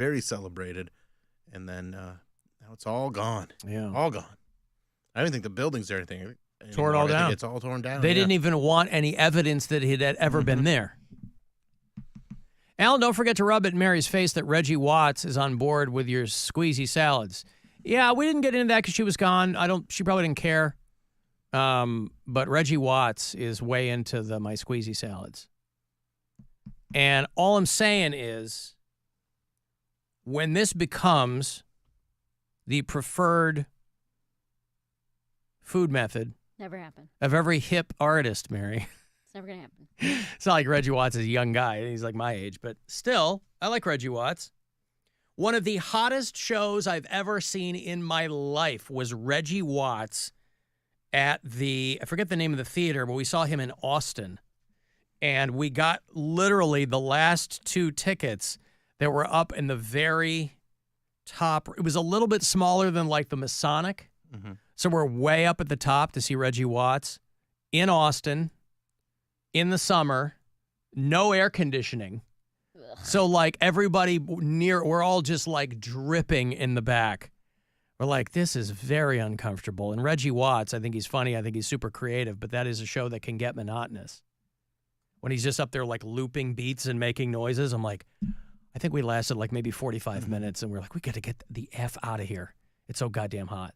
very celebrated, and then now it's all gone. Yeah. All gone. I don't think the building's there anything anymore. Tore it all down. It's all torn down. They didn't even want any evidence that it had ever been there. Alan, don't forget to rub it in Mary's face that Reggie Watts is on board with your squeezy salads. Yeah, we didn't get into that because she was gone. She probably didn't care. But Reggie Watts is way into my squeezy salads. And all I'm saying is, when this becomes the preferred food method Never happen. of every hip artist, Mary. It's never going to happen. It's not like Reggie Watts is a young guy. He's like my age. But still, I like Reggie Watts. One of the hottest shows I've ever seen in my life was Reggie Watts at I forget the name of the theater, but we saw him in Austin. And we got literally the last 2 tickets that were up in the very top. It was a little bit smaller than like the Masonic. Mm-hmm. So we're way up at the top to see Reggie Watts in Austin in the summer, no air conditioning. Ugh. So like everybody we're all just like dripping in the back. We're like, this is very uncomfortable. And Reggie Watts, I think he's funny. I think he's super creative, but that is a show that can get monotonous. When he's just up there like looping beats and making noises, I'm like, I think we lasted like maybe 45 minutes and we're like, we got to get the F out of here. It's so goddamn hot.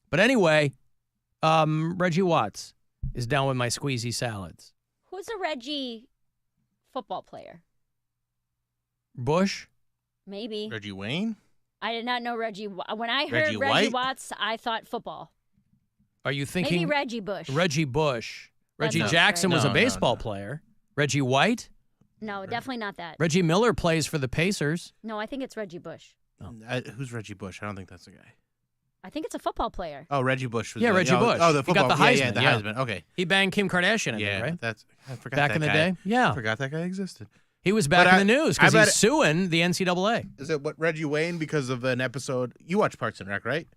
But anyway, Reggie Watts is down with my squeezy salads. Who's a Reggie football player? Bush? Maybe. Reggie Wayne? I did not know Reggie. When I heard Reggie Reggie White? Watts, I thought football. Are you thinking? Maybe Reggie Bush. Reggie Bush. Reggie That's Jackson right. was a No, baseball no. player. Reggie White? No, definitely not that. Reggie Miller plays for the Pacers. No, I think it's Reggie Bush. Who's Reggie Bush? I don't think that's the guy. I think it's a football player. Oh, Reggie Bush was Yeah, Reggie Bush. Oh, the He got football. the Yeah, Heisman, the yeah. Heisman. Okay. He banged Kim Kardashian, I Yeah, think, right? I forgot Back that in the guy. day? Yeah. I forgot that guy existed. He was back But in the news because I bet he's suing the NCAA. Is it what Reggie Wayne because of an episode? You watch Parks and Rec, right?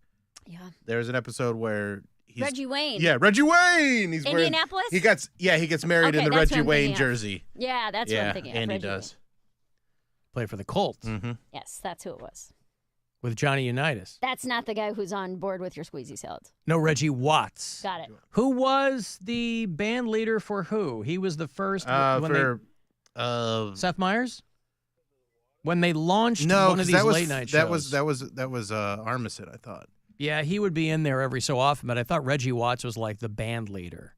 Yeah. There's an episode where he's Reggie Wayne. Yeah, Reggie Wayne. He's wearing- Indianapolis? he gets married Okay, in the that's Reggie what I'm Wayne thinking of. jersey. Yeah, that's what I'm thinking of. and he Reggie does. Play for the Colts Mm-hmm. Wayne. Yes, that's who it was. with Johnny Unitas. That's not the guy who's on board with your squeezy salads. No, Reggie Watts. Got it. Who was the band leader for who? He was the first Seth Meyers? When they launched one of these late night shows. That was Armistead, I thought. Yeah, he would be in there every so often, but I thought Reggie Watts was like the band leader.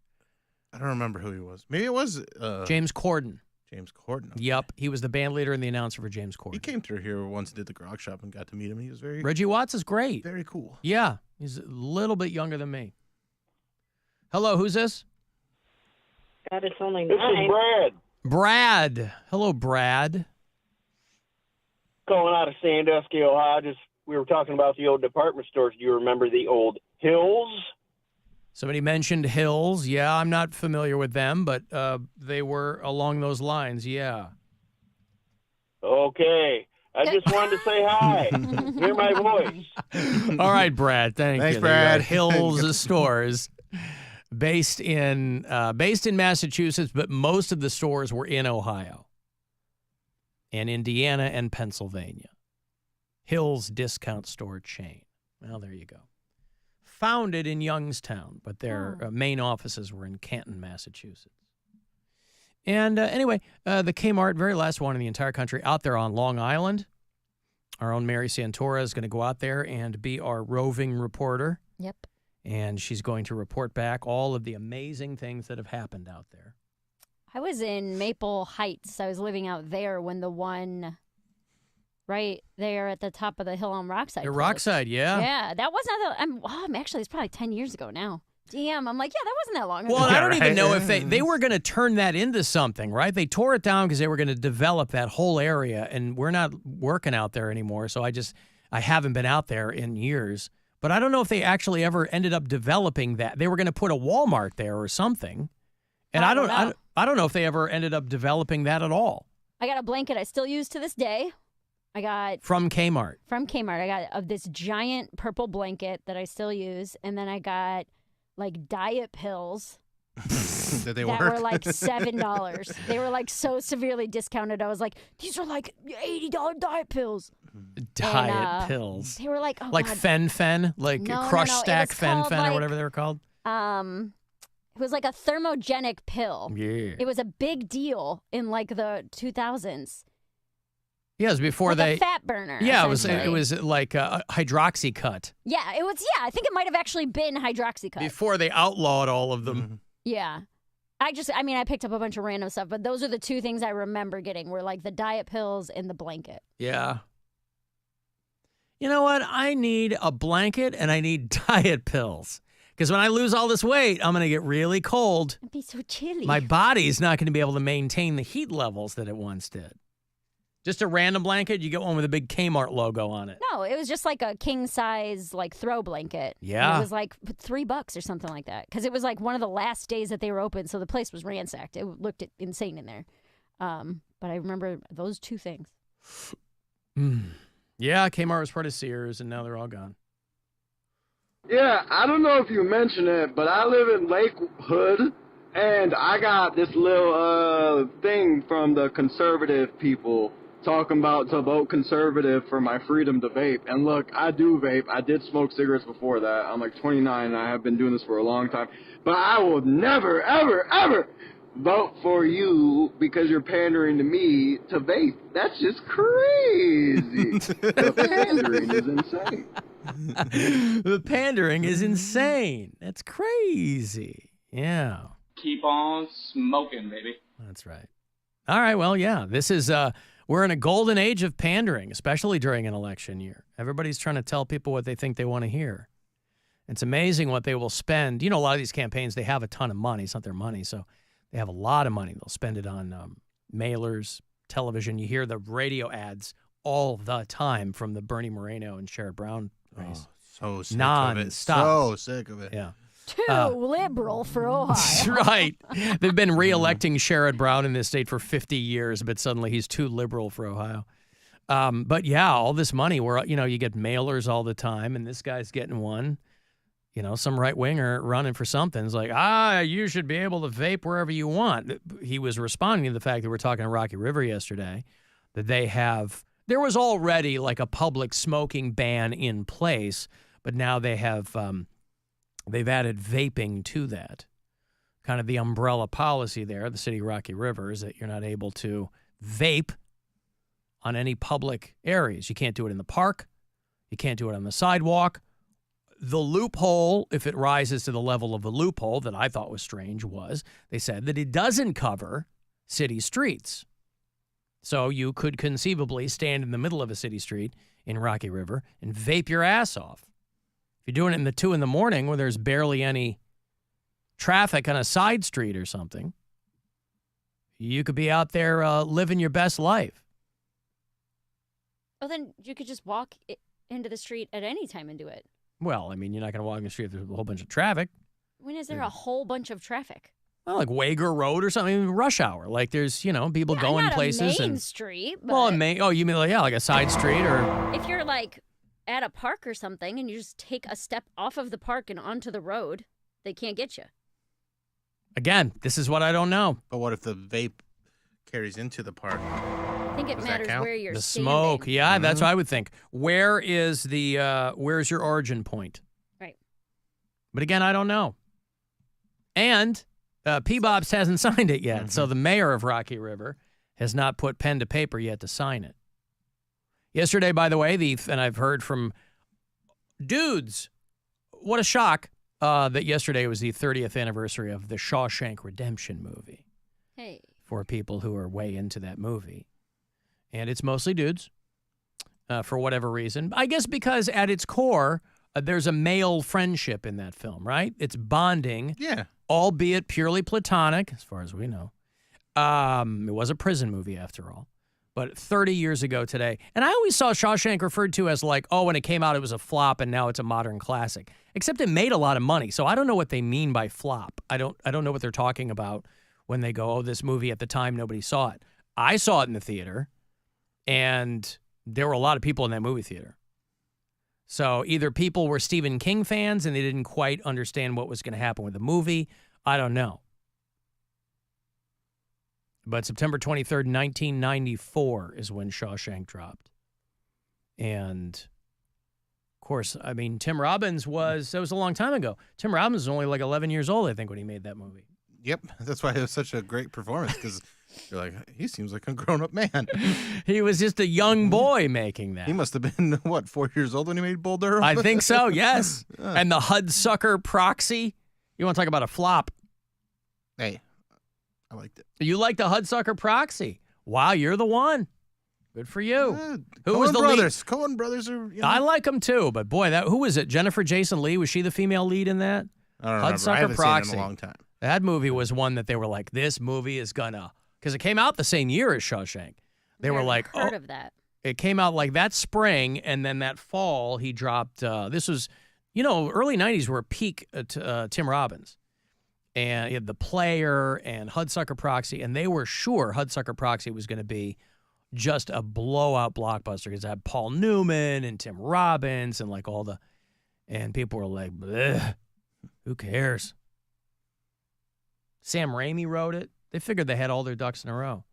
I don't remember who he was. Maybe it was James Corden. James Corden. Okay. Yep, he was the band leader and the announcer for James Corden. He came through here once, did the grog shop, and got to meet him. He was Reggie Watts is great. very cool. Yeah, he's a little bit younger than me. Hello, who's this? God, it's only This 9. is Brad Brad. Hello, Brad. calling out of Sandusky, Ohio. We were talking about the old department stores. Do you remember the old Hills? Somebody mentioned Hills. Yeah, I'm not familiar with them, but they were along those lines. Yeah. Okay. I just wanted to say hi. Hear my voice. All right, Brad. Thanks, Thanks, you. Brad. Hills stores based in Massachusetts, but most of the stores were in Ohio and Indiana and Pennsylvania. Hills discount store chain. Well, there you go. Founded in Youngstown, but their main offices were in Canton, Massachusetts. And anyway, the K-Mart, very last one in the entire country, out there on Long Island. Our own Mary Santora is going to go out there and be our roving reporter. Yep. And she's going to report back all of the amazing things that have happened out there. I was in Maple Heights. I was living out there when the one right there at the top of the hill on Rockside. Your closed. Rockside, yeah. Yeah, that was not the. Actually, it's probably 10 years ago now. Damn, I'm like, yeah, that wasn't that long ago. Well, I don't right. even know if they were going to turn that into something, right? They tore it down because they were going to develop that whole area, and we're not working out there anymore. So I haven't been out there in years. But I don't know if they actually ever ended up developing that. They were going to put a Walmart there or something, and I don't know if they ever ended up developing that at all. I got a blanket I still use to this day. I got From Kmart. from Kmart. I got this giant purple blanket that I still use, and then I got like diet pills Did they that work? were like $7. They were like so severely discounted. I was like, these are like $80 diet pills. Diet pills. They were like, oh, like God. Fen, like No, Crush no, no. It Stack was Fen called, or like, whatever they were called. It was like a thermogenic pill. Yeah. It was a big deal in like the 2000s. Yeah, it was before Like a fat burner. Yeah, it essentially. was like a Hydroxycut. Yeah, it was. Yeah, I think it might have actually been Hydroxycut. Before they outlawed all of them. Yeah. I picked up a bunch of random stuff, but those are the two things I remember getting were like the diet pills and the blanket. Yeah. You know what? I need a blanket and I need diet pills. Because when I lose all this weight, I'm going to get really cold. It'd be so chilly. My body's not going to be able to maintain the heat levels that it once did. Just a random blanket, you get one with a big K-Mart logo on it. No, it was just like a king size like throw blanket. Yeah. And it was like $3 or something like that. Because it was like one of the last days that they were open, so the place was ransacked. It looked insane in there. But I remember those two things. Yeah, K-Mart was part of Sears, and now they're all gone. Yeah, I don't know if you mentioned it, but I live in Lakewood, and I got this little thing from the conservative people talking about to vote conservative for my freedom to vape. And look, I do vape. I did smoke cigarettes before that. I'm like 29, and I have been doing this for a long time. But I will never, ever, ever vote for you because you're pandering to me to vape. That's just crazy. The pandering is insane. The pandering is insane. That's crazy. Yeah. Keep on smoking, baby. That's right. All right. Well, yeah, this is, we're in a golden age of pandering, especially during an election year. Everybody's trying to tell people what they think they want to hear. It's amazing what they will spend. You know, a lot of these campaigns, they have a ton of money. It's not their money. So they have a lot of money. They'll spend it on mailers, television. You hear the radio ads all the time from the Bernie Moreno and Sherrod Brown race. So sick Non-stop. of it. So sick of it. Yeah. Too liberal for Ohio. Right. They've been reelecting Sherrod Brown in this state for 50 years, but suddenly he's too liberal for Ohio. But yeah, all this money where, you know, you get mailers all the time, and this guy's getting one. You know, some right-winger running for something is like, you should be able to vape wherever you want. He was responding to the fact that we're talking to Rocky River yesterday, that there was already like a public smoking ban in place, but now they have, they've added vaping to that. Kind of the umbrella policy there, the city of Rocky River, is that you're not able to vape on any public areas. You can't do it in the park. You can't do it on the sidewalk. The loophole, if it rises to the level of a loophole that I thought was strange, was they said that it doesn't cover city streets. So you could conceivably stand in the middle of a city street in Rocky River and vape your ass off. If you're doing it in the 2 a.m. where there's barely any traffic on a side street or something, you could be out there living your best life. Well, then you could just walk into the street at any time and do it. Well, I mean, you're not going to walk in the street if there's a whole bunch of traffic. When is there a whole bunch of traffic? Well, like Wager Road or something, rush hour. Like there's, you know, people going not places. A main and street. But well, you mean like a side street or? If you're like at a park or something and you just take a step off of the park and onto the road, they can't get you. Again, this is what I don't know. But what if the vape carries into the park? I think it Does that matters count? where you're The standing. smoke, yeah, that's what I would think. Where is where's your origin point? Right. But again, I don't know. And P-Bobs hasn't signed it yet, so the mayor of Rocky River has not put pen to paper yet to sign it. Yesterday, by the way, and I've heard from dudes, what a shock that yesterday was the 30th anniversary of the Shawshank Redemption movie. Hey. For people who are way into that movie. And it's mostly dudes, for whatever reason. I guess because at its core, there's a male friendship in that film, right? It's bonding. Yeah. Albeit purely platonic, as far as we know. It was a prison movie, after all. But 30 years ago today. And I always saw Shawshank referred to as like, when it came out, it was a flop, and now it's a modern classic. Except it made a lot of money. So I don't know what they mean by flop. I don't know what they're talking about when they go, this movie at the time, nobody saw it. I saw it in the theater, and there were a lot of people in that movie theater. So either people were Stephen King fans and they didn't quite understand what was going to happen with the movie. I don't know. But September 23rd, 1994 is when Shawshank dropped. And, of course, I mean, Tim Robbins that was a long time ago. Tim Robbins was only like 11 years old, I think, when he made that movie. Yep, that's why it was such a great performance, because you're like, he seems like a grown-up man. He was just a young boy making that. He must have been, what, 4 years old when he made Bull Durham? I think so, yes. And the Hudsucker Proxy. You want to talk about a flop. Hey, I liked it. You like the Hudsucker Proxy. Wow, you're the one. Good for you. Who was the brothers? Coen brothers are. You know. I like them too, but boy, who was it? Jennifer Jason Leigh? Was she the female lead in that? I don't remember. Hudsucker I haven't Proxy. seen it in a long time. That movie was one that they were like, this movie is gonna, because it came out the same year as Shawshank. They were like, heard of that. It came out like that spring, and then that fall he dropped. This was, early '90s were peak Tim Robbins. And he had The Player and Hudsucker Proxy, and they were sure Hudsucker Proxy was going to be just a blowout blockbuster because it had Paul Newman and Tim Robbins and like and people were like, bleh, who cares? Sam Raimi wrote it. They figured they had all their ducks in a row.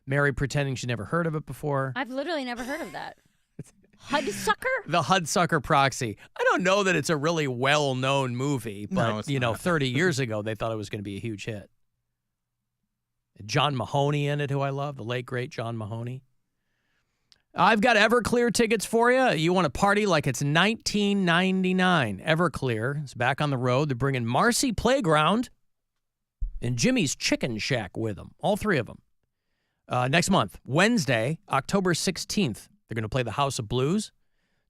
Mary pretending she never heard of it before. I've literally never heard of that. Hudsucker? The Hudsucker Proxy. I don't know that it's a really well-known movie, but, No, 30 years ago, they thought it was going to be a huge hit. John Mahoney in it, who I love, the late, great John Mahoney. I've got Everclear tickets for you. You want to party like it's 1999. Everclear is back on the road. They're bringing Marcy Playground and Jimmy's Chicken Shack with them, all three of them. Next month, Wednesday, October 16th. They're going to play the House of Blues.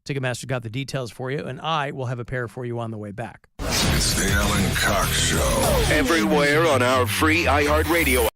Ticketmaster got the details for you, and I will have a pair for you on the way back. It's the Alan Cox Show. Everywhere on our free iHeartRadio